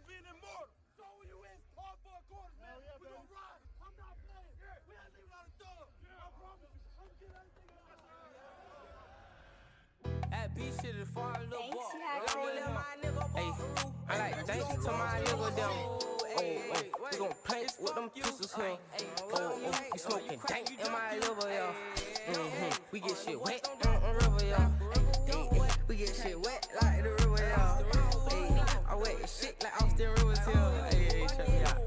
Hey, I like thanks to my nigga them. We gon' play with them pistols here. We smoking dank in my liver, yeah. We get shit wet on river, yeah. We get shit wet like the river, yeah. I wet shit like Austin Rivers, yeah. Hey, check me out.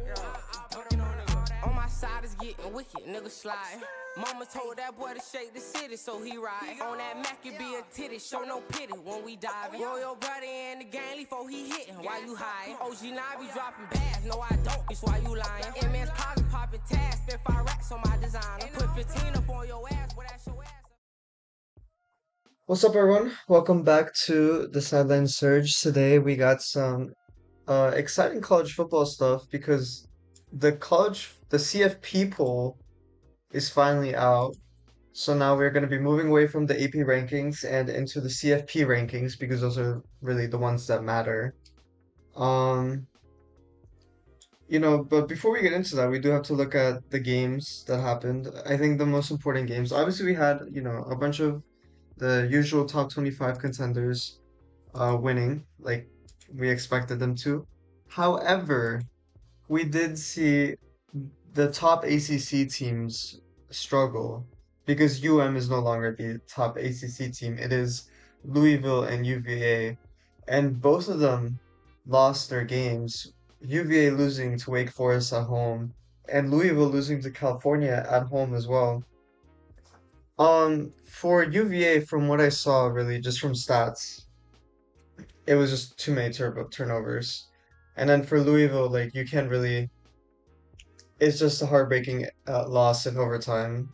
On my side is getting wicked, nigga sliding. Mama told that boy to shake the city, so he ride. On that Mac, it be a titty, show no pity when we diving. Roll your brother in the gang before he hitting, why you hiding? OG now be dropping bags, no I don't, bitch, why you lying? MN's closet popping tags, spent 5 racks on my designer. Put 15 up on your ass, but that's your ass. What's up, everyone? Welcome back to the Sideline Surge. Today we got some exciting college football stuff because the CFP poll is finally out. So now we're going to be moving away from the AP rankings and into the CFP rankings because those are really the ones that matter. Um, but before we get into that, we do have to look at the games that happened. I think the most important games. Obviously, we had, a bunch of the usual top 25 contenders winning, like we expected them to. However, we did see the top ACC teams struggle because UM is no longer the top ACC team. It is Louisville and UVA, and both of them lost their games. UVA losing to Wake Forest at home, and Louisville losing to California at home as well. For UVA, from what I saw, really just from stats, it was just too many turnovers. And then for Louisville, like you can't really. It's just a heartbreaking loss in overtime,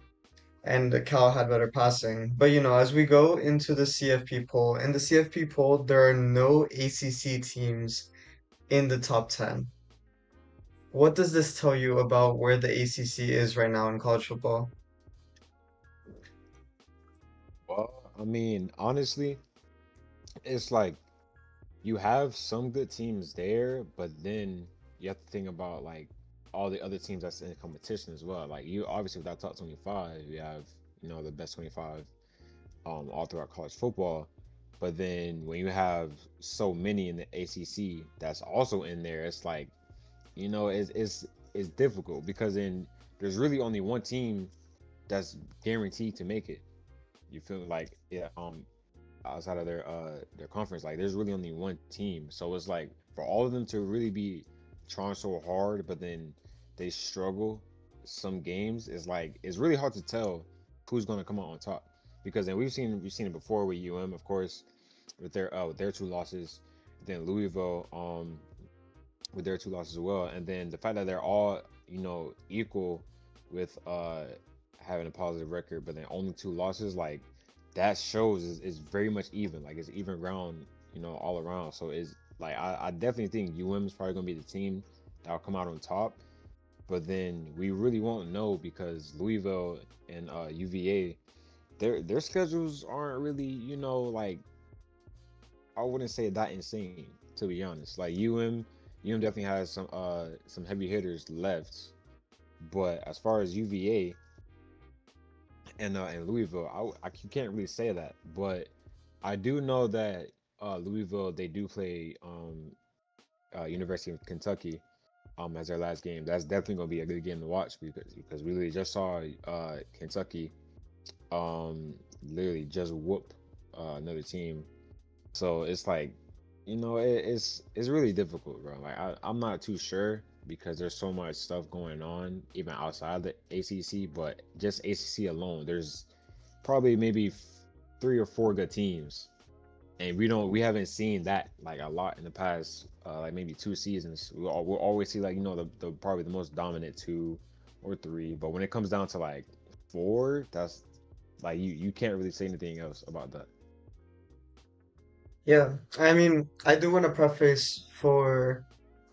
and Cal had better passing. But as we go into the CFP poll, in the CFP poll, there are no ACC teams in the top 10. What does this tell you about where the ACC is right now in college football? Well, I mean, honestly, it's like you have some good teams there, but then you have to think about like all the other teams that's in competition as well. Like you obviously with that top 25, you have, the best 25 all throughout college football. But then when you have so many in the ACC that's also in there, it's like, it's difficult because then there's really only one team that's guaranteed to make it. You feel like yeah, outside of their conference. Like there's really only one team. So it's like for all of them to really be trying so hard, but then they struggle some games, is like it's really hard to tell who's gonna come out on top. Because then we've seen it before with UM, of course, with their 2 losses, then Louisville with their 2 losses as well. And then the fact that they're all, equal with having a positive record, but then only 2 losses, like that shows is very much even. Like it's even ground, all around. So it's like I definitely think UM is probably gonna be the team that'll come out on top. But then we really won't know because Louisville and UVA, their schedules aren't really, like I wouldn't say that insane to be honest. Like UM definitely has some heavy hitters left. But as far as UVA and Louisville, you can't really say that, but I do know that Louisville, they do play University of Kentucky as their last game. That's definitely gonna be a good game to watch because we really just saw Kentucky literally just whoop another team. So it's like, it's really difficult, bro. Like I'm not too sure because there's so much stuff going on even outside the ACC, but just ACC alone, there's probably maybe 3 or 4 good teams, and we haven't seen that like a lot in the past like maybe 2 seasons. We'll always see like the probably the most dominant 2 or 3, but when it comes down to like 4, that's like you can't really say anything else about that. Yeah, I mean, I do want to preface for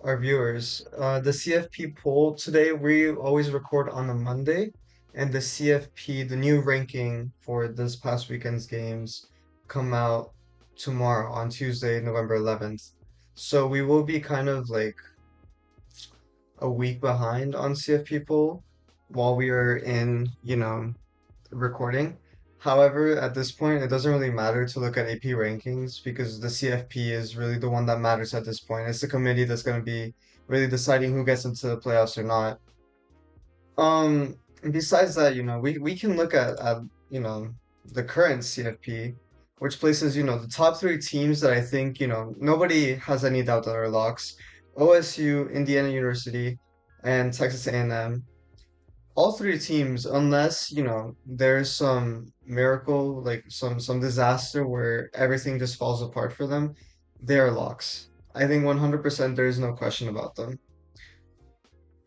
our viewers, the CFP poll today, we always record on a Monday, and the CFP, the new ranking for this past weekend's games, come out tomorrow on Tuesday, November 11th. So we will be kind of like a week behind on CFP poll while we are in, recording. However, at this point, it doesn't really matter to look at AP rankings because the CFP is really the one that matters at this point. It's the committee that's going to be really deciding who gets into the playoffs or not. Besides that, we can look at the current CFP, which places, the top three teams that I think, nobody has any doubt that are locks. OSU, Indiana University, and Texas A&M. All three teams, unless, there's some miracle, like some disaster where everything just falls apart for them, they are locks. I think 100% there is no question about them.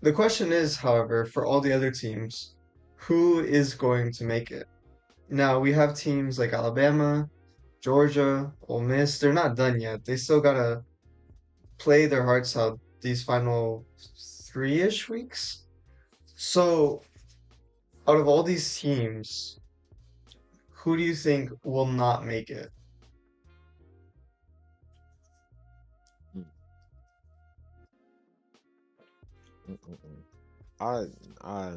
The question is, however, for all the other teams, who is going to make it? Now, we have teams like Alabama, Georgia, Ole Miss. They're not done yet. They still gotta play their hearts out these final three-ish weeks. So, out of all these teams, who do you think will not make it? Mm, mm, mm, mm. I, I,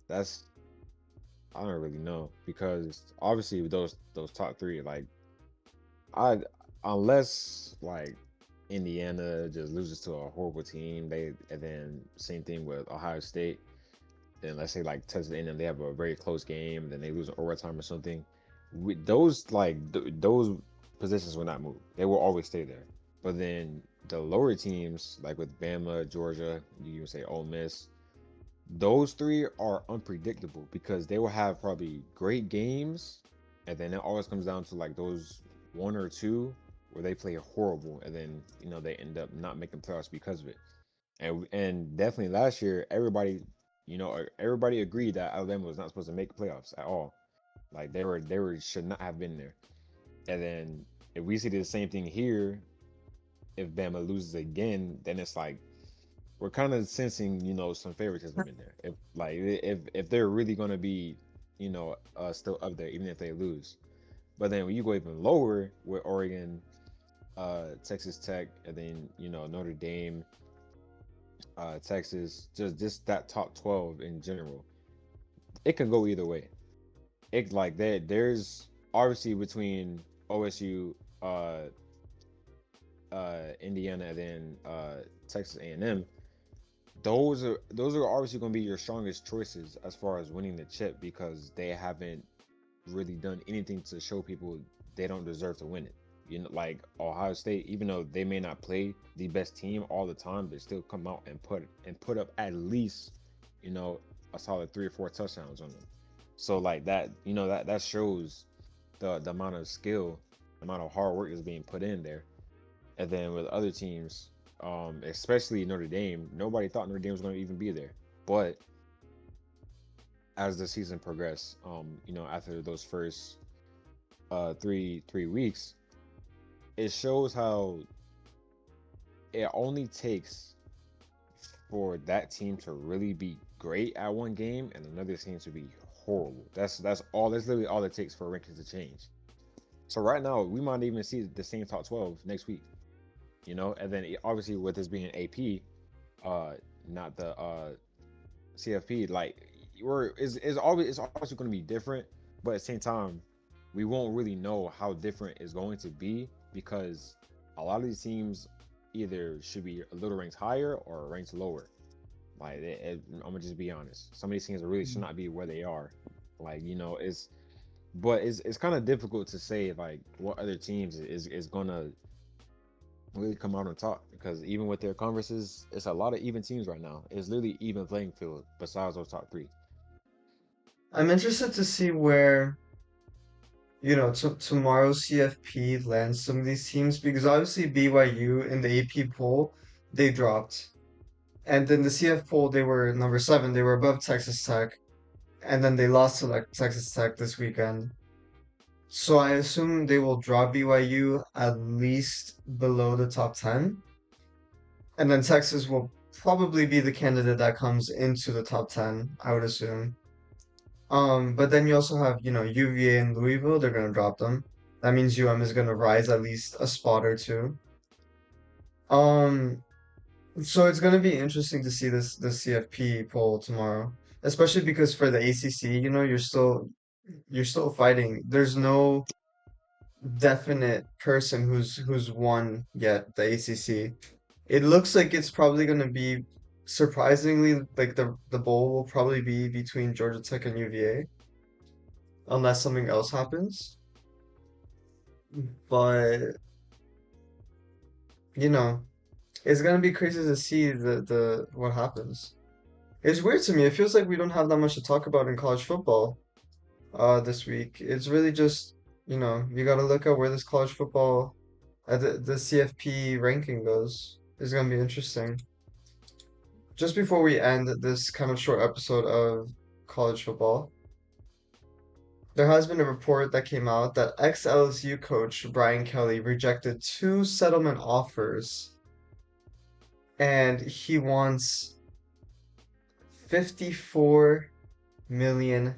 that's I don't really know because obviously with those top three, like I unless like Indiana just loses to a horrible team, they and then same thing with Ohio State. Then let's say like Texas A&M, they have a very close game, then they lose in overtime or something. With those those positions will not move. They will always stay there. But then the lower teams, like with Bama, Georgia, you even say Ole Miss, those three are unpredictable because they will have probably great games, and then it always comes down to like those one or two where they play horrible, and then they end up not making playoffs because of it. And definitely last year, everybody agreed that Alabama was not supposed to make playoffs at all. Like they were should not have been there. And then if we see the same thing here, if Bama loses again, then it's like we're kind of sensing, some favoritism in there. If they're really gonna be, still up there, even if they lose. But then when you go even lower with Oregon, Texas Tech, and then Notre Dame, Texas, just that top 12 in general, it can go either way. It like there's obviously between OSU, Indiana, and then Texas A&M. Those are obviously going to be your strongest choices as far as winning the chip because they haven't really done anything to show people they don't deserve to win it. Like Ohio State, even though they may not play the best team all the time, they still come out and put up at least, a solid 3 or 4 touchdowns on them. So like that, that shows the amount of skill, the amount of hard work is being put in there. And then with other teams, especially Notre Dame, nobody thought Notre Dame was going to even be there. But as the season progressed, after those first three weeks, it shows how it only takes for that team to really be great at one game and another team to be horrible. That's all. That's literally all it takes for rankings to change. So right now, we might even see the same top 12 next week. And then obviously with this being AP, not the CFP, like it's obviously going to be different, but at the same time, we won't really know how different it's going to be because a lot of these teams either should be a little ranked higher or ranked lower. Like I'm gonna just be honest, some of these teams really should not be where they are. Like it's kind of difficult to say like what other teams is gonna really come out on top because even with their conferences, it's a lot of even teams right now. It's literally even playing field besides those top three. I'm interested to see where, t tomorrow's CFP lands some of these teams because obviously BYU in the AP poll, they dropped. And then the CF poll, they were number 7. They were above Texas Tech. And then they lost to like Texas Tech this weekend. So I assume they will drop BYU at least below the top 10. And then Texas will probably be the candidate that comes into the top 10, I would assume. But then you also have, UVA and Louisville, they're gonna drop them. That means UM is gonna rise at least a spot or two. Um, so it's gonna be interesting to see this CFP poll tomorrow, especially because for the ACC, you're still fighting. There's no definite person who's won yet the ACC. It looks like it's probably gonna be surprisingly like the bowl will probably be between Georgia Tech and UVA unless something else happens. But you know, it's gonna be crazy to see the what happens. It's weird to me. It feels like we don't have that much to talk about in college football this week. It's really just, you gotta look at where this college football the CFP ranking goes. It's gonna be interesting. Just before we end this kind of short episode of college football, there has been a report that came out that ex-LSU coach Brian Kelly rejected two settlement offers and he wants $54 million.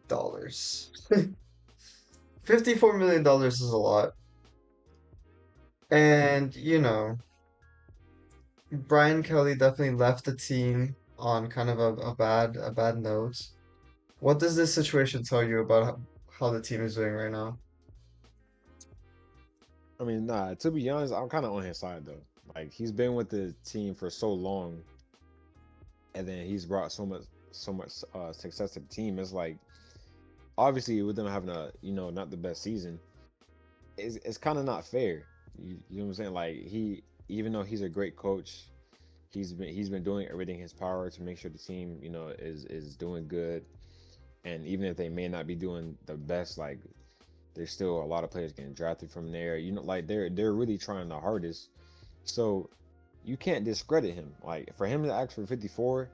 $54 million is a lot. And, Brian Kelly definitely left the team on kind of a bad note. What does this situation tell you about how the team is doing right now? I mean, nah, to be honest, I'm kind of on his side though. Like he's been with the team for so long, and then he's brought so much success to the team. It's like obviously with them having a not the best season, it's kind of not fair. You know what I'm saying? Like he, even though he's a great coach, he's been doing everything in his power to make sure the team is doing good. And even if they may not be doing the best, like there's still a lot of players getting drafted from there. Like they're really trying the hardest. So you can't discredit him. Like for him to ask for 54,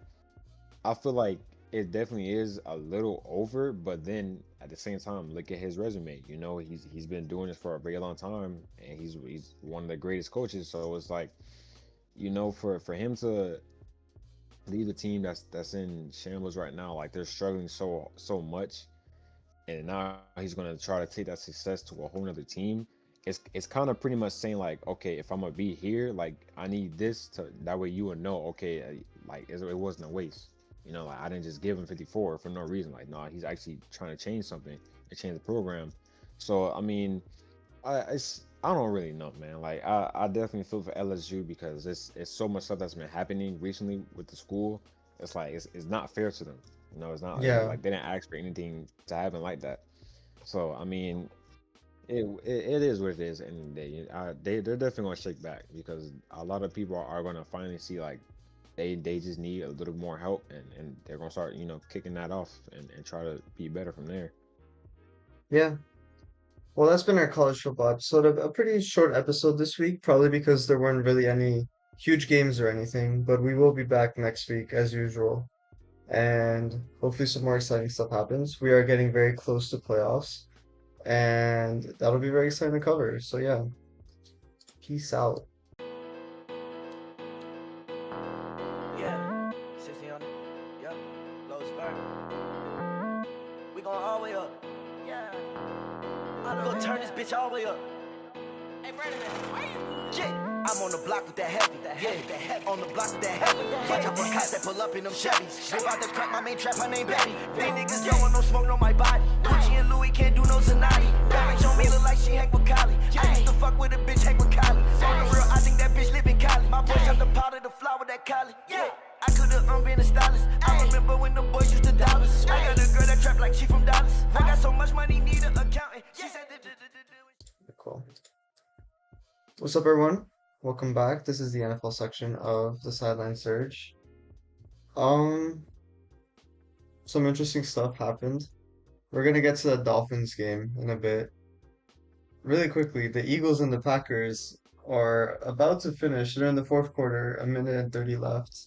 I feel like it definitely is a little over. But then at the same time, look at his resume. He's been doing this for a very long time, and he's one of the greatest coaches. So it's like for him to leave the team that's in shambles right now, like they're struggling so much, and now he's gonna try to take that success to a whole nother team. It's kind of pretty much saying like, okay, if I'm gonna be here, like I need this to that way you would know, okay, like it wasn't a waste. Like I didn't just give him 54 for no reason. Like no, he's actually trying to change something and change the program. So I mean, I don't really know, man. Like I definitely feel for LSU because it's so much stuff that's been happening recently with the school. It's like it's not fair to them. It's not Yeah. like they didn't ask for anything to happen like that. So I mean, it is what it is, and they're definitely gonna shake back because a lot of people are gonna finally see like they just need a little more help, and they're gonna start kicking that off and try to be better from there. Yeah. Well, that's been our college football episode. A pretty short episode this week, probably because there weren't really any huge games or anything, but we will be back next week as usual. And hopefully some more exciting stuff happens. We are getting very close to playoffs, and that'll be very exciting to cover. So yeah, peace out. Yeah, 60 on it. Yep, low spur. We going all the way up. Yeah. I'm gonna turn this bitch all the way up. Hey, Brandon, yeah. I'm on the block with that heavy, on the block with that heavy. Watch out for cops that pull up in them Chevys. They about to crack my main trap, her name Betty. They niggas don't want no smoke on my body. Gucci and Louis can't do no Zanati. Bad bitch on me look like she hang with Kylie. I used to fuck with a bitch, hang with Kylie. On the real, I think that bitch live in Cali. My boy shot the powder, the flower, that Kylie. Yeah. I could've been a stylist. I remember when the boys used to dollars. I got a girl that trap like she from Dallas. I got so much money, need an accountant. She said Cool. What's up, everyone? Welcome back. This is the NFL section of the Sideline Surge. Um, some interesting stuff happened. We're gonna get to the Dolphins game in a bit. Really quickly, the Eagles and the Packers are about to finish. They're in the fourth quarter, a minute and 30 left.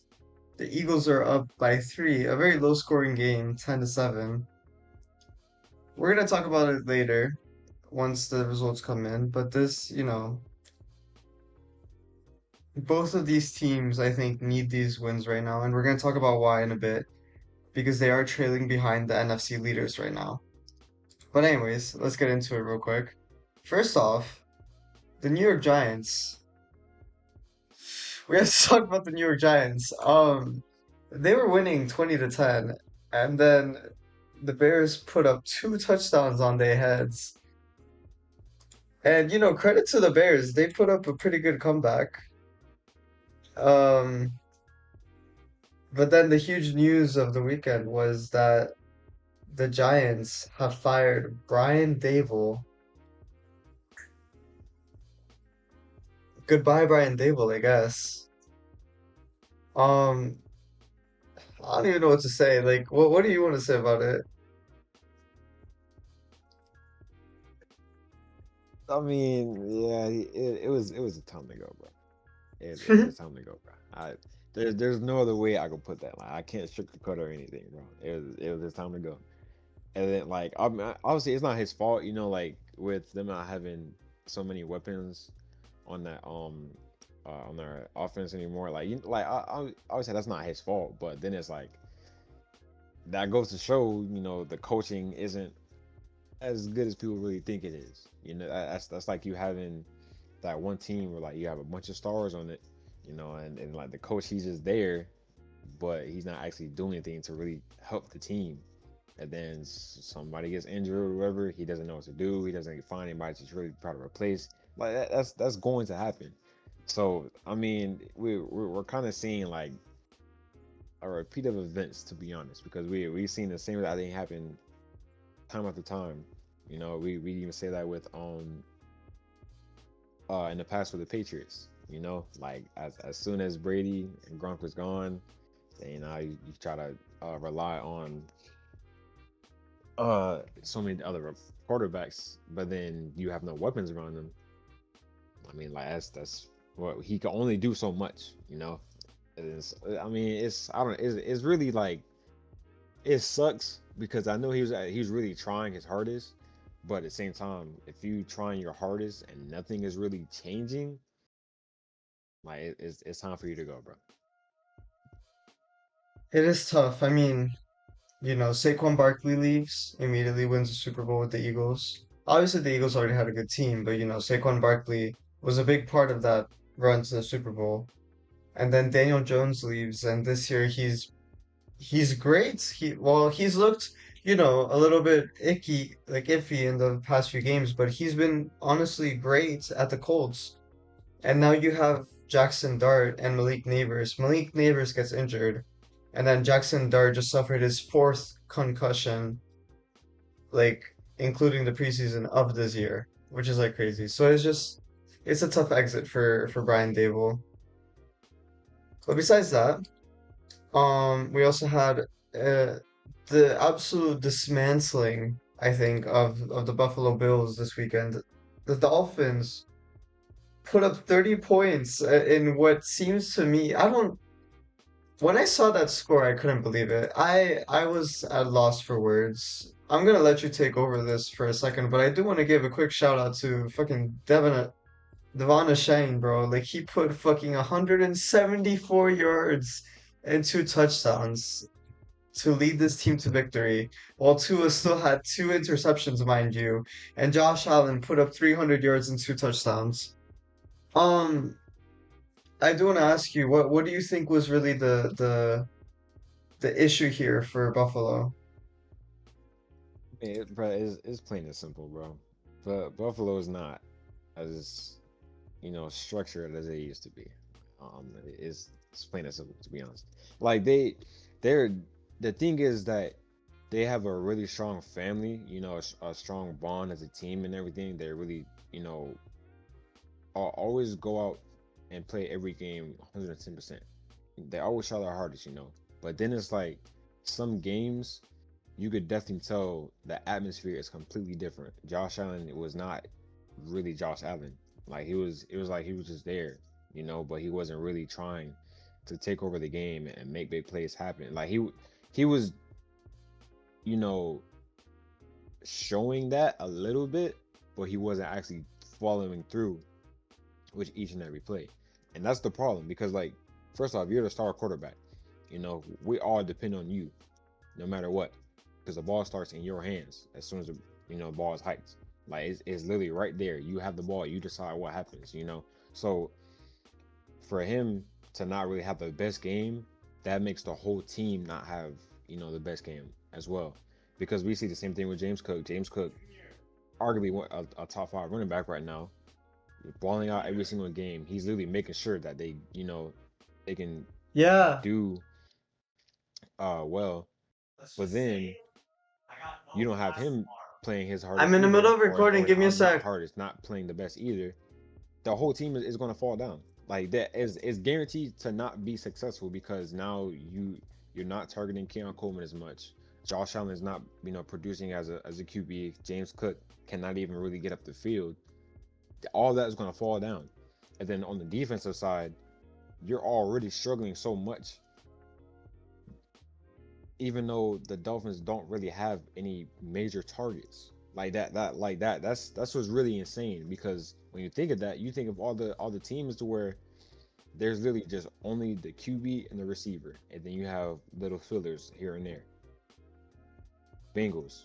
The Eagles are up by three, a very low scoring game, 10-7. We're gonna talk about it later once the results come in, but both of these teams, I think, need these wins right now, and we're gonna talk about why in a bit, because they are trailing behind the NFC leaders right now. But anyways, let's get into it real quick. First off, the New York Giants we have to talk about the New York Giants. They were winning 20-10, and then the Bears put up two touchdowns on their heads. And credit to the Bears, they put up a pretty good comeback. Um, but then the huge news of the weekend was that the Giants have fired Brian Dable. Goodbye, Brian Dable, I guess. Um, I don't even know what to say. Like, what do you want to say about it? I mean, yeah, it was a time to go, bro. It was a time to go, bro. There's no other way I could put that. Like I can't sugarcoat or anything, bro. It was his time to go. And then like obviously it's not his fault, like with them not having so many weapons on that on their offense anymore. Like like I would say that's not his fault, but then it's like that goes to show, the coaching isn't as good as people really think it is. That's like you having that one team where like you have a bunch of stars on it, and like the coach he's just there, but he's not actually doing anything to really help the team. And then somebody gets injured or whatever, he doesn't know what to do. He doesn't find anybody to really try to replace. Like that's going to happen. So I mean, we're kind of seeing like a repeat of events, to be honest, because we've seen the same thing happen time after time. We even say that with in the past with the Patriots. Like as soon as Brady and Gronk was gone, then you try to rely on so many other quarterbacks, but then you have no weapons around them. I mean, like that's what he can only do so much. I mean, I don't. It's really like it sucks because I know he was really trying his hardest, but at the same time, if you trying your hardest and nothing is really changing, like it's time for you to go, bro. It is tough. I mean, Saquon Barkley leaves, immediately wins the Super Bowl with the Eagles. Obviously, the Eagles already had a good team, but Saquon Barkley was a big part of that run to the Super Bowl. And then Daniel Jones leaves, and this year he's great. He's looked, a little bit iffy in the past few games, but he's been honestly great at the Colts. And now you have Jackson Dart and Malik Neighbors. Malik Neighbors gets injured, and then Jackson Dart just suffered his fourth concussion, like including the preseason of this year, which is like crazy. So it's a tough exit for Brian Dable. But besides that, we also had the absolute dismantling, I think, of the Buffalo Bills this weekend. The Dolphins put up 30 points in what seems to me, I don't, when I saw that score, I couldn't believe it. I was at loss for words. I'm gonna let you take over this for a second, but I do want to give a quick shout out to fucking Devon Shane, bro. Like he put fucking 174 yards and two touchdowns to lead this team to victory, while Tua still had two interceptions, mind you, and Josh Allen put up 300 yards and two touchdowns. Um, I do want to ask you, what do you think was really the issue here for Buffalo? Bro, it's plain and simple, bro. But Buffalo is not as structured as they used to be. It's plain and simple, to be honest. Like they're the thing is that they have a really strong family, a strong bond as a team and everything. They really, always go out and play every game 110%. They always try their hardest, But then it's like some games you could definitely tell the atmosphere is completely different. Josh Allen was not really Josh Allen. Like it was like he was just there, but he wasn't really trying to take over the game and make big plays happen. Like he was, you know, showing that a little bit, but he wasn't actually following through with each and every play. And that's the problem because like first off, you're the star quarterback. We all depend on you no matter what because the ball starts in your hands as soon as the ball is hiked. Like it's literally right there. You have the ball. You decide what happens. So for him to not really have the best game, that makes the whole team not have, the best game as well. Because we see the same thing with James Cook. James Cook, arguably a top five running back right now, balling out every single game. He's literally making sure that they can Yeah, do well. But then you don't have him playing his I'm hardest in the middle either, of recording. or Give me a not sec. hardest, not playing the best either. The whole team is going to fall down. Like that is guaranteed to not be successful because now you're not targeting Keon Coleman as much. Josh Allen is not producing as a QB. James Cook cannot even really get up the field. All that is going to fall down. And then on the defensive side, you're already struggling so much. Even though the Dolphins don't really have any major targets that's what's really insane because when you think of that, you think of all the teams to where there's literally just only the QB and the receiver, and then you have little fillers here and there. Bengals,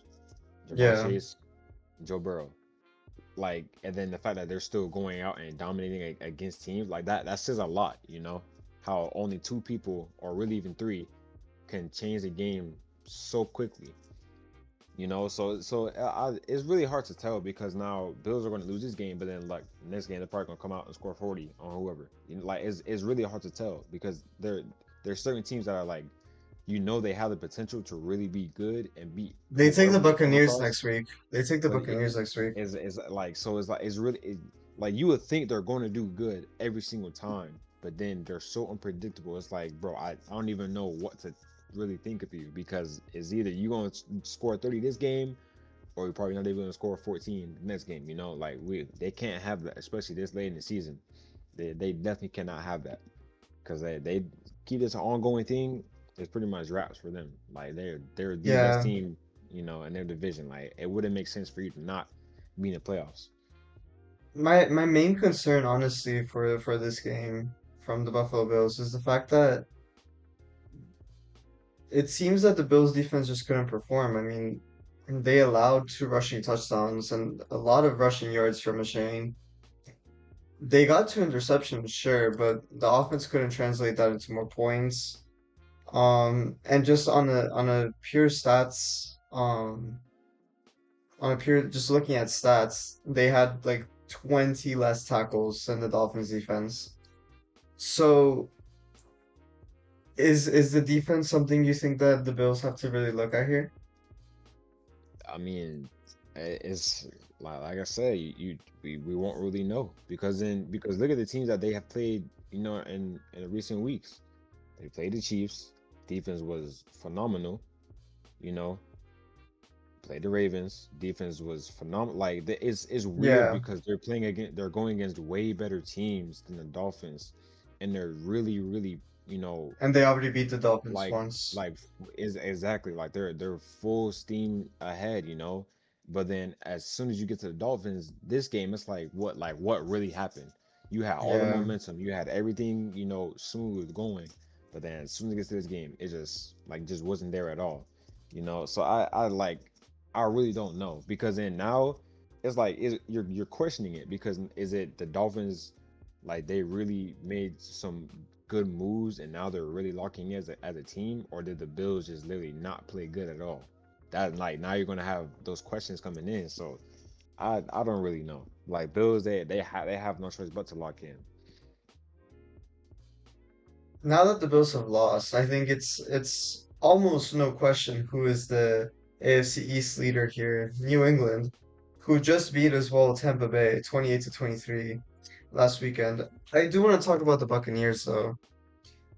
Jamar Yeah. Chase, Joe Burrow, and then the fact that they're still going out and dominating against teams like that says a lot. How only two people or really even three can change the game so quickly. It's really hard to tell because now Bills are going to lose this game, but then like next game they're probably going to come out and score 40 on whoever. It's really hard to tell because there's certain teams that are like, they have the potential to really be good and beat They take the whoever they come Buccaneers across, next week. They take the but Buccaneers next week. it's really like you would think they're going to do good every single time, but then they're so unpredictable. It's like, bro, I don't even know what to really think of you because it's either you going to score 30 this game or you're probably not even going to score 14 the next game. They can't have that, especially this late in the season. They definitely cannot have that because they keep this an ongoing thing. It's pretty much wraps for them. Like they're the best Yeah. team, in their division. Like it wouldn't make sense for you to not be in the playoffs. My main concern, honestly, for this game from the Buffalo Bills is the fact that it seems that the Bills defense just couldn't perform. I mean, they allowed two rushing touchdowns and a lot of rushing yards from Machine. They got two interceptions, sure, but the offense couldn't translate that into more points. And just on a pure stats, on a pure just looking at stats, they had like 20 less tackles than the Dolphins defense. So is the defense something you think that the Bills have to really look at here? I mean, it's like I said, we won't really know because look at the teams that they have played, in the recent weeks. They played the Chiefs. Defense was phenomenal. You know, played the Ravens. Defense was phenomenal. It's weird Yeah, because they're going against way better teams than the Dolphins, and they're really really and they already beat the Dolphins like once. like is exactly like they're full steam ahead, but then as soon as you get to the Dolphins, this game it's like what really happened. You had all the Yeah. momentum, you had everything, smooth going, but then as soon as it gets to this game, it just wasn't there at all. So I really don't know because then now it's like you're questioning it because is it the Dolphins, like they really made some good moves and now they're really locking in as a team, or did the Bills just literally not play good at all? That like now you're gonna have those questions coming in. So I don't really know. Like Bills, they have no choice but to lock in. Now that the Bills have lost, I think it's almost no question who is the AFC East leader here, New England, who just beat as well Tampa Bay 28 to 23 last weekend. I do want to talk about the Buccaneers though.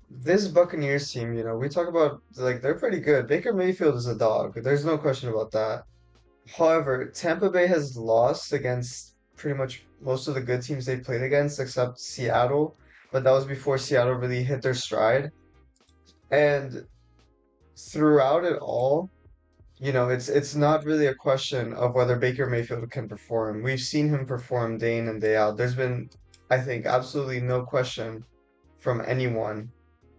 This Buccaneers team, we talk about like they're pretty good. Baker Mayfield is a dog. There's no question about that. However, Tampa Bay has lost against pretty much most of the good teams they played against, except Seattle. But that was before Seattle really hit their stride. And throughout it all, it's not really a question of whether Baker Mayfield can perform. We've seen him perform day in and day out. There's been, I think, absolutely no question from anyone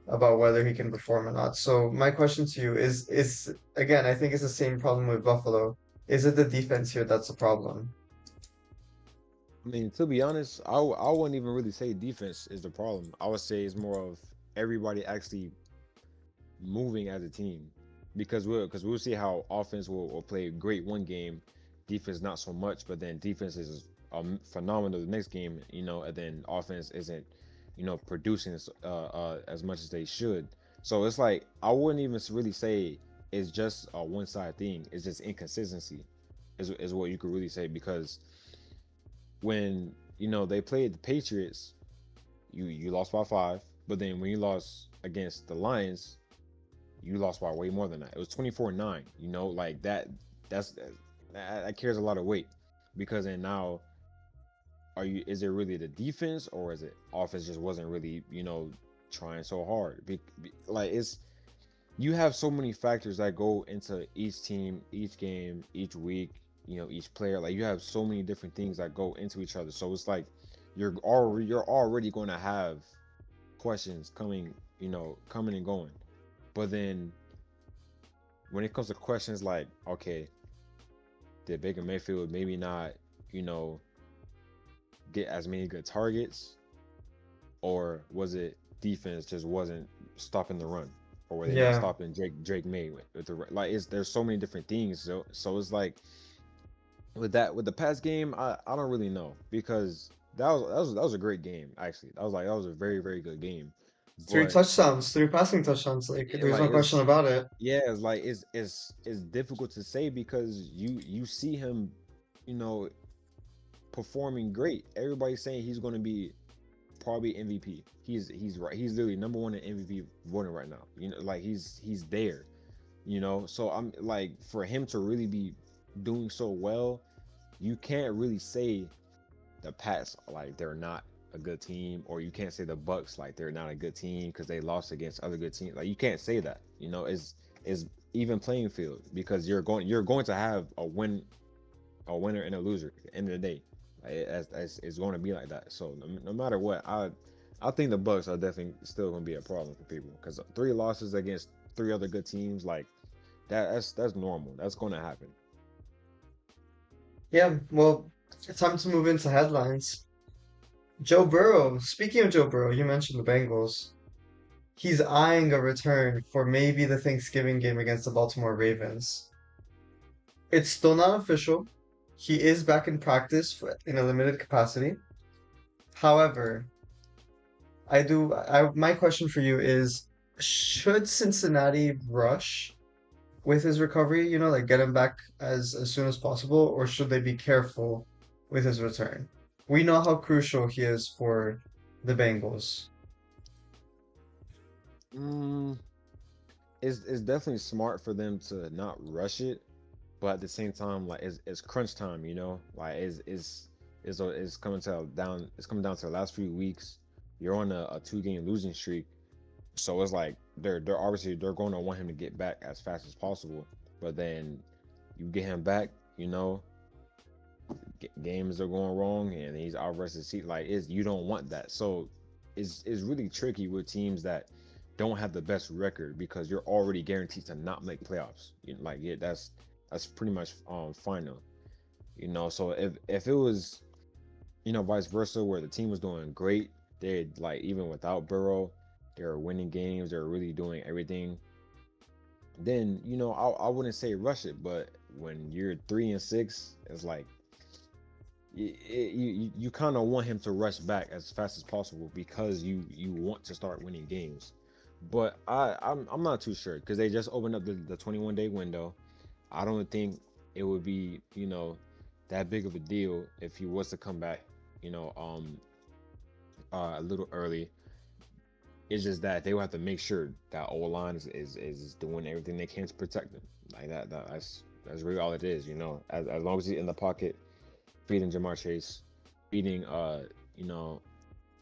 about whether he can perform or not. So my question to you is again, I think it's the same problem with Buffalo. Is it the defense here that's the problem? I mean, to be honest, I wouldn't even really say defense is the problem. I would say it's more of everybody actually moving as a team, because we'll see how offense will play great one game, defense not so much, but then defense is phenomenal the next game, and then offense isn't, producing as much as they should. So it's like I wouldn't even really say it's just a one side thing. It's just inconsistency, is what you could really say, because when they played the Patriots, you lost by 5, but then when you lost against the Lions, you lost by way more than that. It was 24-9. Like that. That carries a lot of weight, because then now, is it really the defense, or is it offense just wasn't really trying so hard? Like, you have so many factors that go into each team, each game, each week, each player. Like, you have so many different things that go into each other. So it's like you're already going to have questions coming and going. But then when it comes to questions like, okay, did Baker Mayfield maybe not, you know, get as many good targets, or was it defense just wasn't stopping the run, or were they not Yeah. stopping Drake May with the like? There's so many different things. So it's like with the past game, I don't really know, because that was a great game, actually. That was a very, very good game, Three but touchdowns, three passing touchdowns. Like, it, there's like no question it's about it. yeah, it's like it's difficult to say, because you see him, you know, performing great. Everybody's saying he's going to be probably MVP. He's right. He's literally number one in MVP voting right now. Like he's there. So I'm like, for him to really be doing so well, you can't really say the Pats like they're not a good team, or you can't say the Bucks like they're not a good team because they lost against other good teams. Like, you can't say that. Is even playing field, because you're going to have a winner and a loser at the end of the day. Like, as it's going to be like that. So no matter what, I think the Bucks are definitely still going to be a problem for people, because 3 losses against 3 other good teams, like that's normal. That's going to happen. Yeah, well, it's time to move into headlines. Joe Burrow. Speaking of Joe Burrow, you mentioned the Bengals. He's eyeing a return for maybe the Thanksgiving game against the Baltimore Ravens. It's still not official. He is back in practice in a limited capacity. However, my question for you is, should Cincinnati rush with his recovery, like get him back as soon as possible, or should they be careful with his return? We know how crucial he is for the Bengals. Mm, it's definitely smart for them to not rush it, but at the same time, like, it's crunch time. Like, it's coming down to the last few weeks. You're on a 2-game losing streak, so it's like they're obviously they're going to want him to get back as fast as possible. But then you get him back, games are going wrong, and he's out versus seat. Like, you don't want that. So it's really tricky with teams that don't have the best record, because you're already guaranteed to not make playoffs. Like, yeah, that's pretty much final. So if it was, vice versa, where the team was doing great, they, like, even without Burrow, they were winning games, they're really doing everything, then I wouldn't say rush it. But when you're 3-6, it's like you kind of want him to rush back as fast as possible, because you want to start winning games. But I'm not too sure, because they just opened up the 21-day window. I don't think it would be that big of a deal if he was to come back you know um a little early. It's just that they will have to make sure that O line is doing everything they can to protect them. Like that's really all it is. As long as he's in the pocket, feeding Jamar Chase, feeding you know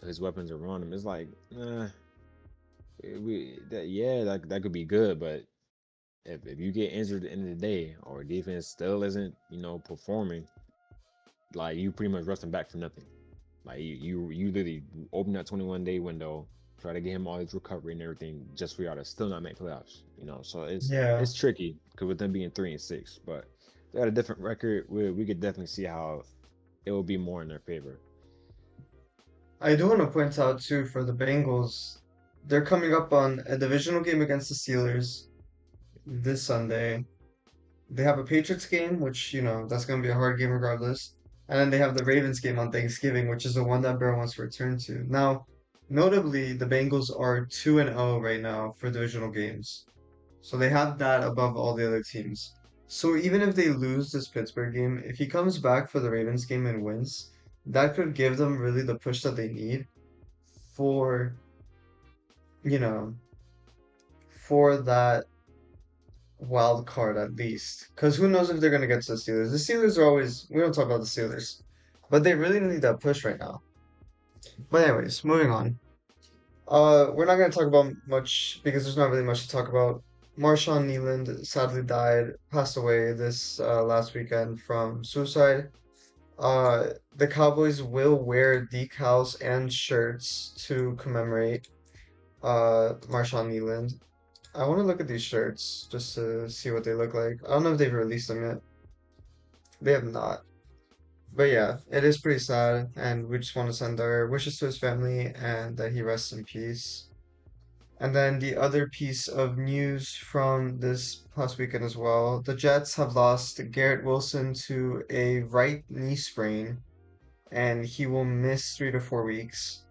his weapons around him. It's like, that could be good, but if you get injured at the end of the day, or defense still isn't performing, like, you pretty much rusting back for nothing. Like, you literally open that 21-day window, try to get him all his recovery and everything, just for y'all to still not make playoffs. So Yeah. it's tricky, because with them being 3-6, but they had a different record. We could definitely see how it will be more in their favor. I do want to point out too for the Bengals, they're coming up on a divisional game against the Steelers this Sunday. They have a Patriots game, which, that's going to be a hard game regardless. And then they have the Ravens game on Thanksgiving, which is the one that Bear wants to return to. Now, notably, the Bengals are 2-0 right now for divisional games. So they have that above all the other teams. So even if they lose this Pittsburgh game, if he comes back for the Ravens game and wins, that could give them really the push that they need for, you know, for that wild card at least. Because who knows if they're going to get to the Steelers. The Steelers are always, we don't talk about the Steelers, but they really need that push right now. But anyways, moving on. We're not going to talk about much because there's not really much to talk about. Marshawn Nealand sadly died, passed away this last weekend from suicide. The Cowboys will wear decals and shirts to commemorate Marshawn Nealand. I want to look at these shirts just to see what they look like. I don't know if they've released them yet. They have not. But yeah, it is pretty sad, and we just want to send our wishes to his family and that he rests in peace. And then the other piece of news from this past weekend as well, the Jets have lost Garrett Wilson to a right knee sprain, and he will miss 3 to 4 weeks.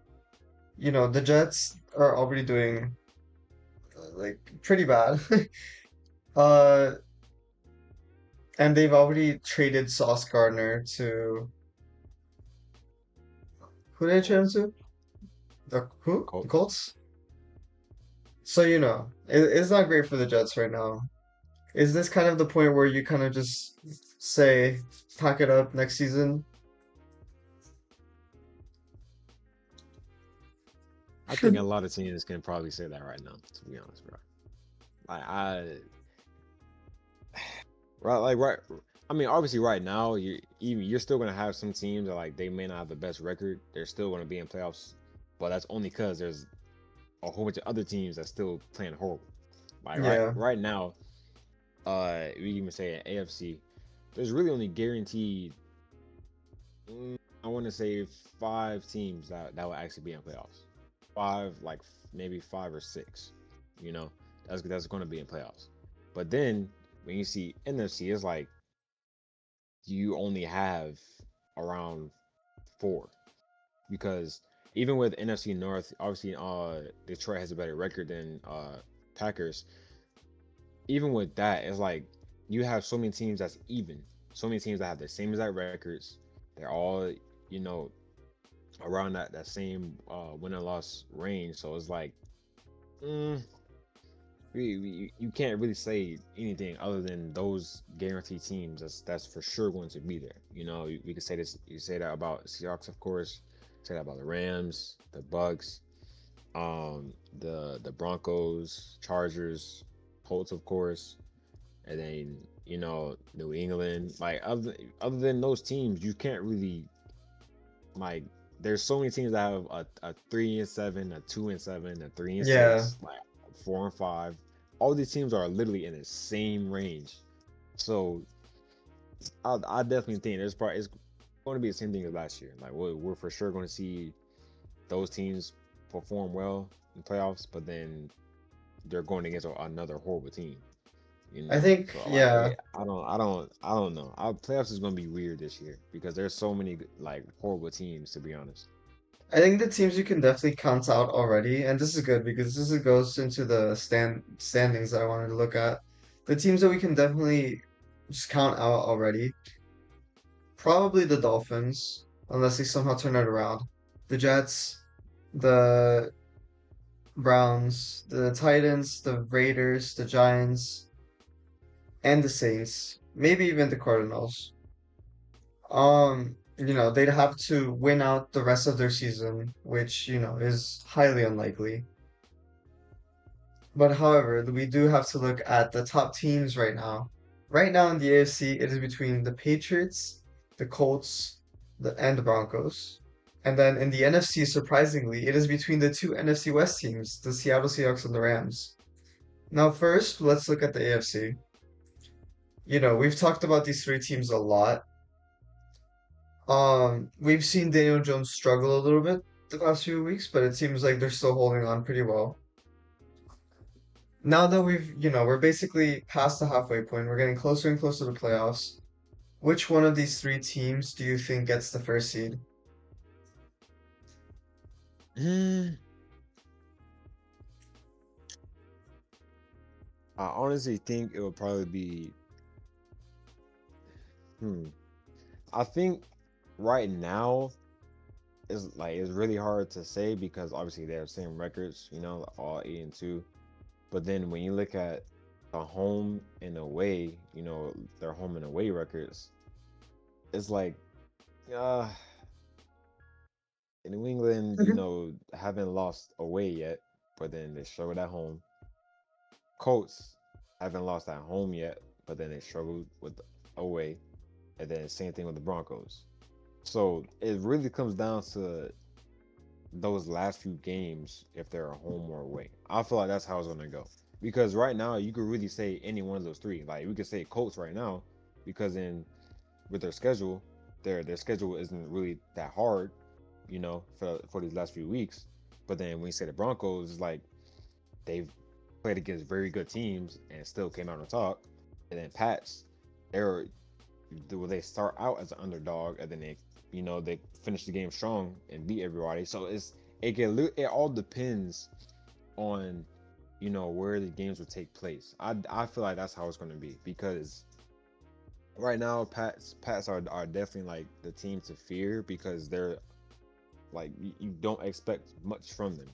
The Jets are already doing like pretty bad. Uh, and they've already traded Sauce Gardner to who did they trade him Colts. to? The who? The Colts. Colts? So it's not great for the Jets right now. Is this kind of the point where you kind of just say, pack it up next season? I think a lot of teams can probably say that right now, to be honest, bro. Like right, like right. I mean, obviously, right now you're still gonna have some teams that like they may not have the best record. They're still gonna be in playoffs, but that's only because there's a whole bunch of other teams that's still playing horrible. Like Yeah, right now, we even say in AFC, there's really only guaranteed. I want to say 5 teams that will actually be in playoffs. Five, like maybe 5 or 6. You know, that's going to be in playoffs. But then when you see NFC, it's like you only have around 4 because even with NFC North, obviously, Detroit has a better record than Packers. Even with that, it's like you have so many teams that's even, so many teams that have the same exact records. They're all, you know, around that same win and loss range. So it's like, mm, you can't really say anything other than those guaranteed teams. That's for sure going to be there. You know, we could say this. You say that about Seahawks, of course. Say that about the Rams, the Bucks, the Broncos, Chargers, Colts, of course, and then New England. Like other than those teams, you can't really like. There's so many teams that have a 3-7, a 2-7, a three and yeah. six, like 4-5. All these teams are literally in the same range. So I definitely think it's going to be the same thing as last year. Like we're for sure going to see those teams perform well in playoffs, but then they're going against another horrible team. I think, So like yeah. I don't know. Our playoffs is going to be weird this year because there's so many like horrible teams, to be honest. I think the teams you can definitely count out already, and this is good because goes into the standings that I wanted to look at. The teams that we can definitely just count out already. Probably the Dolphins, unless they somehow turn it around. The Jets, the Browns, the Titans, the Raiders, the Giants, and the Saints. Maybe even the Cardinals. They'd have to win out the rest of their season, which, is highly unlikely. But however, we do have to look at the top teams right now. Right now in the AFC, it is between the Patriots, the Colts, and the Broncos. And then in the NFC, surprisingly, it is between the two NFC West teams, the Seattle Seahawks and the Rams. Now, first, let's look at the AFC. We've talked about these 3 teams a lot. We've seen Daniel Jones struggle a little bit the last few weeks, but it seems like they're still holding on pretty well. Now that we're basically past the halfway point, we're getting closer and closer to the playoffs. Which one of these three teams do you think gets the first seed? I honestly think it would probably be. Hmm. I think right now it's really hard to say because obviously they have same records, all 8-2. But then when you look at the home and away, their home and away records, it's like uh in New England, haven't lost away yet, but then they struggled at home. Colts haven't lost at home yet, but then they struggled with away, and then same thing with the Broncos. So it really comes down to those last few games if they're a home or away. I feel like that's how it's gonna go. Because right now you could really say any one of those three. Like we could say Colts right now, because in with their schedule, their schedule isn't really that hard, for these last few weeks. But then when you say the Broncos, it's like they've played against very good teams and still came out on top. And then Pats, they're they start out as an underdog and then they finish the game strong and beat everybody. So it all depends on where the games will take place. I feel like that's how it's going to be because right now Pats are definitely like the team to fear because they're like you don't expect much from them.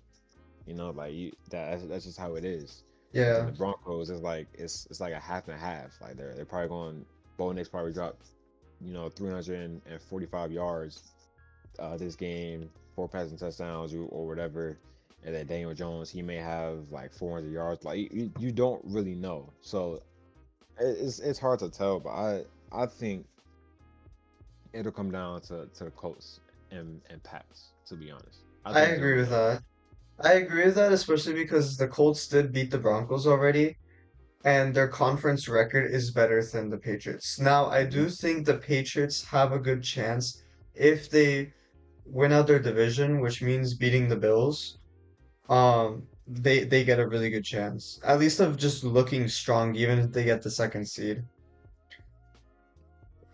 Like that's just how it is. And then Yeah. the Broncos is like it's like a half and a half. Like they're probably going. Bo Nix probably dropped 345 yards this game, 4 passing touchdowns or whatever. And then Daniel Jones, he may have like 400 yards. Like you don't really know. So it's hard to tell. But I think it'll come down to the Colts and Pats. To be honest, I I think they're agree gonna with go there. that. I agree with that, especially because the Colts did beat the Broncos already, and their conference record is better than the Patriots. Now, I Hmm. do think the Patriots have a good chance if they win out their division, which means beating the Bills. They get a really good chance, at least of just looking strong, even if they get the second seed.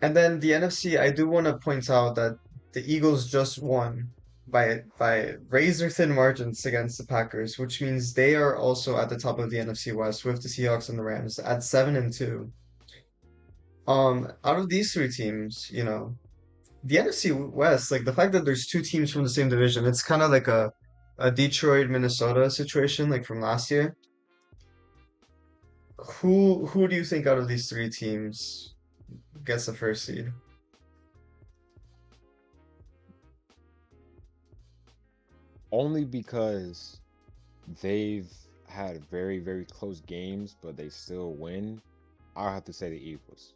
And then the NFC, I do want to point out that the Eagles just won by razor thin margins against the Packers, which means they are also at the top of the NFC West with the Seahawks and the Rams at 7-2. Out of these three teams, the NFC West, like the fact that there's two teams from the same division, it's kind of like a Detroit, Minnesota situation, like from last year. Who do you think out of these three teams gets the first seed? Only because they've had very, very close games, but they still win. I'll have to say the Eagles.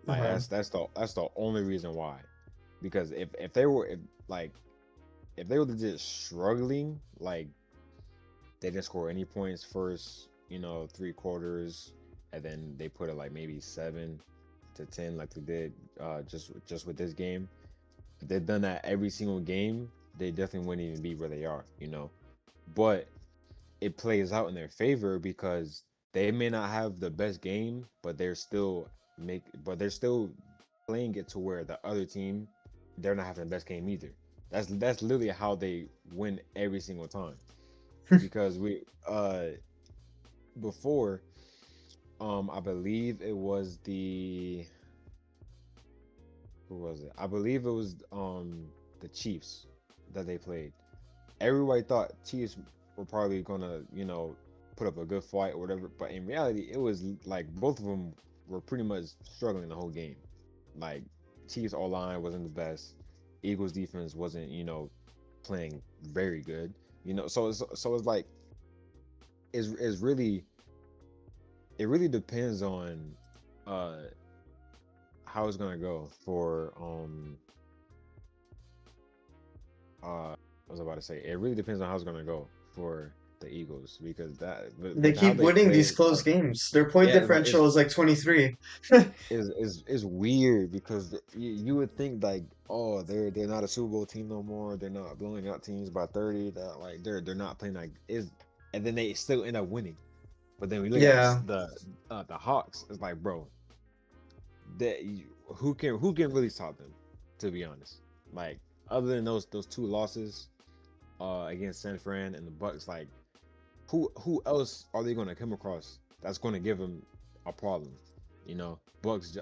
Like Uh-huh. that's the only reason why. Because if they were like if they were legit struggling, like they didn't score any points first, 3 quarters, and then they put it like maybe 7 to 10, like they did just with this game. If they've done that every single game, they definitely wouldn't even be where they are. But it plays out in their favor because they may not have the best game, but they're still playing it to where the other team they're not having the best game either. That's literally how they win every single time. Because we before I believe it was the who was it? I believe it was the Chiefs that they played. Everybody thought Chiefs were probably gonna, put up a good fight or whatever. But in reality, it was like both of them were pretty much struggling the whole game. Like Chiefs all line wasn't the best. Eagles defense wasn't, playing very good. So it's like it's really it really depends on uh how it's gonna go for I was about to say it really depends on how it's gonna go for the Eagles because that They with how keep they winning these play, close like games. Their point yeah, like differential is like 23. is weird because you would think like oh they're not a Super Bowl team no more. They're not blowing out teams by 30. That like they're not playing like is and then they still end up winning. But then we look at Yeah, the Hawks. It's like bro, that who can really stop them? To be honest, like other than those two losses against San Fran and the Bucks, like who else are they going to come across that's going to give them a problem? You know, Bucks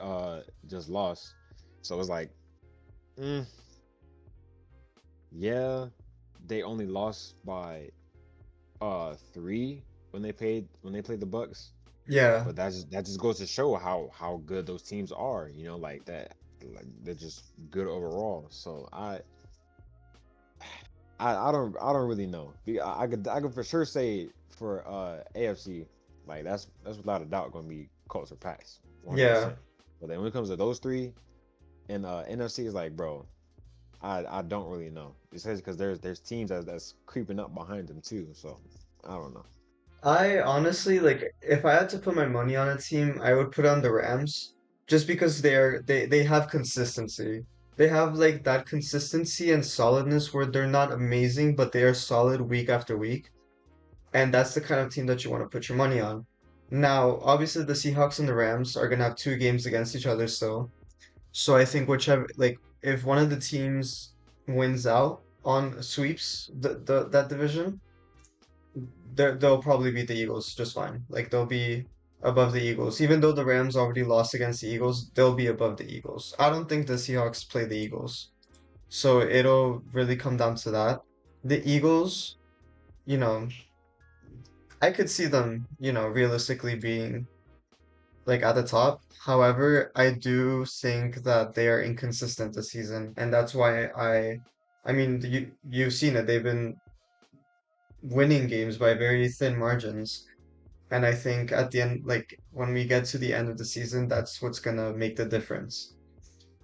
just lost, so it's like, mm, yeah, they only lost by 3 when they played the Bucks, yeah. but that just goes to show how good those teams are. You know, like that, like they're just good overall. So I don't really know. I could for sure say for AFC, like that's without a doubt going to be Colts or Pats, Yeah. 100%. But then when it comes to those three and NFC is like, bro, I don't really know. It says because there's teams that's creeping up behind them too. So I don't know. I honestly like if I had to put my money on a team, I would put on the Rams just because they have consistency. They have like that consistency and solidness where they're not amazing, but they are solid week after week. And that's the kind of team that you want to put your money on. Now, obviously the Seahawks and the Rams are gonna have two games against each other still. So I think whichever like if one of the teams wins out on sweeps that division, they'll probably beat the Eagles just fine. Like they'll be above the Eagles. Even though the Rams already lost against the Eagles, they'll be above the Eagles. I don't think the Seahawks play the Eagles. So it'll really come down to that. The Eagles, you know, I could see them, realistically being like at the top. However, I do think that they are inconsistent this season, and that's why I mean, you've seen it. They've been winning games by very thin margins. And I think at the end, like when we get to the end of the season, that's what's gonna make the difference.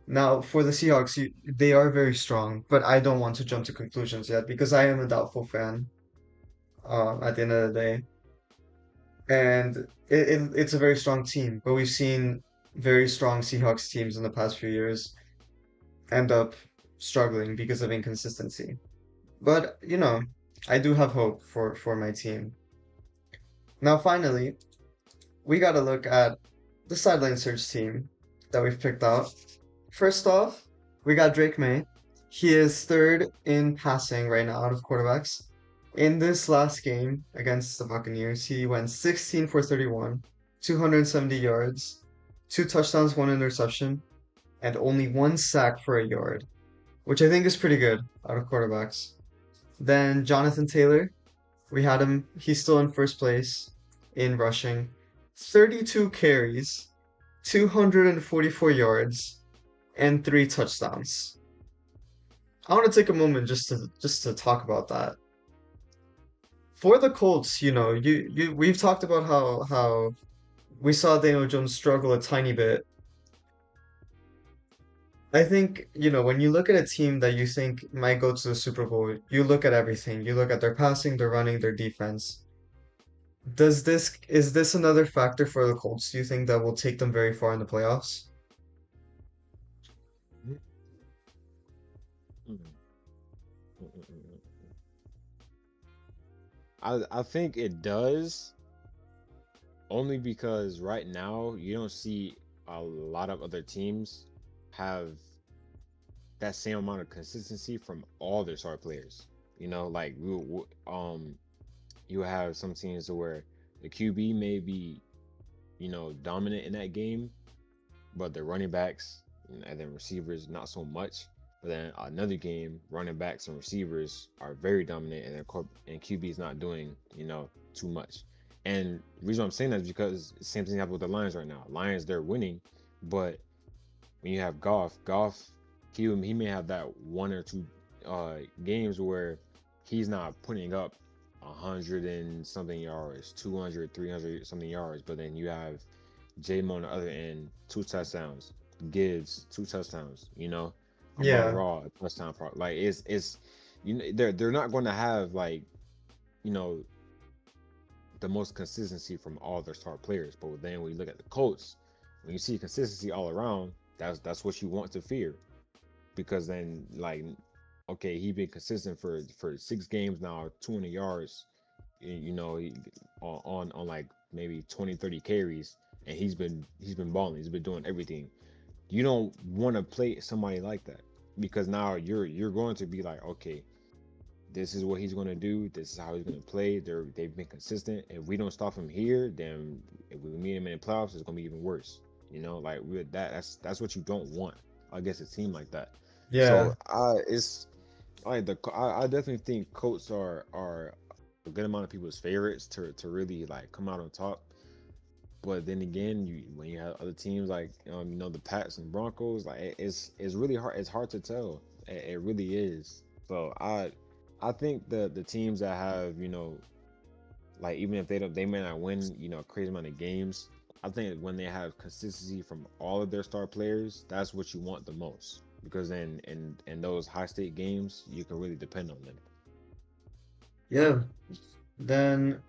Now, for the Seahawks, they are very strong, but I don't want to jump to conclusions yet because I am a doubtful fan, at the end of the day. And it's a very strong team, but we've seen very strong Seahawks teams in the past few years end up struggling because of inconsistency. But, I do have hope for my team. Now, finally, we got to look at the Sideline Surge team that we've picked out. First off, we got Drake May. He is third in passing right now out of quarterbacks. In this last game against the Buccaneers, he went 16 for 31, 270 yards, two touchdowns, one interception, and only one sack for a yard, which I think is pretty good out of quarterbacks. Then Jonathan Taylor, we had him, he's still in first place in rushing. 32 carries, 244 yards, and three touchdowns. I want to take a moment just to talk about that. For the Colts, we've talked about how we saw Daniel Jones struggle a tiny bit. I think, when you look at a team that you think might go to the Super Bowl, you look at everything. You look at their passing, their running, their defense. Is this another factor for the Colts, do you think, that will take them very far in the playoffs? Mm, mm, mm, mm, mm. I think it does only because right now you don't see a lot of other teams have that same amount of consistency from all their star players. You know, like you have some teams where the QB may be, dominant in that game, but the running backs and then receivers not so much. But then another game, running backs and receivers are very dominant, and and QB is not doing too much. And the reason I'm saying that is because the same thing happens with the Lions right now. Lions they're winning, but when you have Goff, he may have that one or two games where he's not putting up 100 and something yards, 200, 300 something yards, but then you have J-Mo on the other end, two touchdowns, Gibbs, two touchdowns, Amon Yeah, Raw, a touchdown part. Like it's they're not going to have like, you know, the most consistency from all their star players. But then when you look at the Colts, when you see consistency all around, that's what you want to fear, because then like, okay, he been consistent for 6 games now, 200 yards, you know, on like maybe 20, 30 carries, and he's been balling, he's been doing everything. You don't want to play somebody like that, because now you're going to be like, okay, this is what he's going to do. This is how he's going to play. They've been consistent. If we don't stop him here, then if we meet him in the playoffs, it's going to be even worse. You know, like with that's what you don't want against a team like that. Yeah. So it's like I definitely think Colts are a good amount of people's favorites to really like come out on top. But then again, when you have other teams like the Pats and Broncos, like it's really hard. It's hard to tell. It really is. So I think the teams that have like even if they may not win a crazy amount of games, I think when they have consistency from all of their star players, that's what you want the most, because then in those high stake games you can really depend on them. Yeah. Then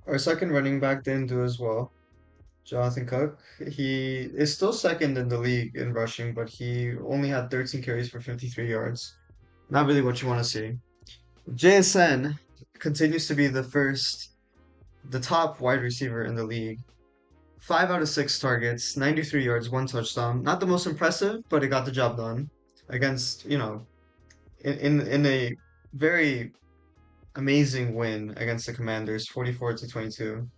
our second running back didn't do as well. Jonathan Cook. He is still second in the league in rushing, but he only had 13 carries for 53 yards. Not really what you want to see. JSN continues to be the top wide receiver in the league. 5 out of 6 targets, 93 yards, 1 touchdown. Not the most impressive, but it got the job done against, in a very amazing win against the Commanders, 44-22.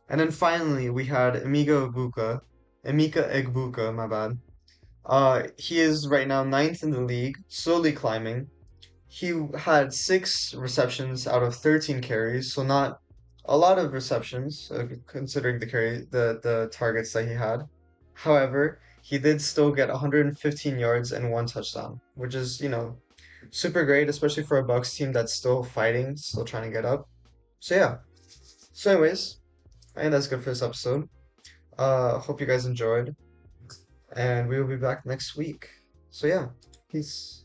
And then finally we had Emeka Egbuka, my bad. He is right now ninth in the league, slowly climbing. He had 6 receptions out of 13 carries, so not a lot of receptions, considering the targets that he had. However, he did still get 115 yards and 1 touchdown, which is, super great, especially for a Bucks team that's still fighting, still trying to get up. So yeah. So anyways, I think that's good for this episode. Hope you guys enjoyed, and we will be back next week. So yeah, peace.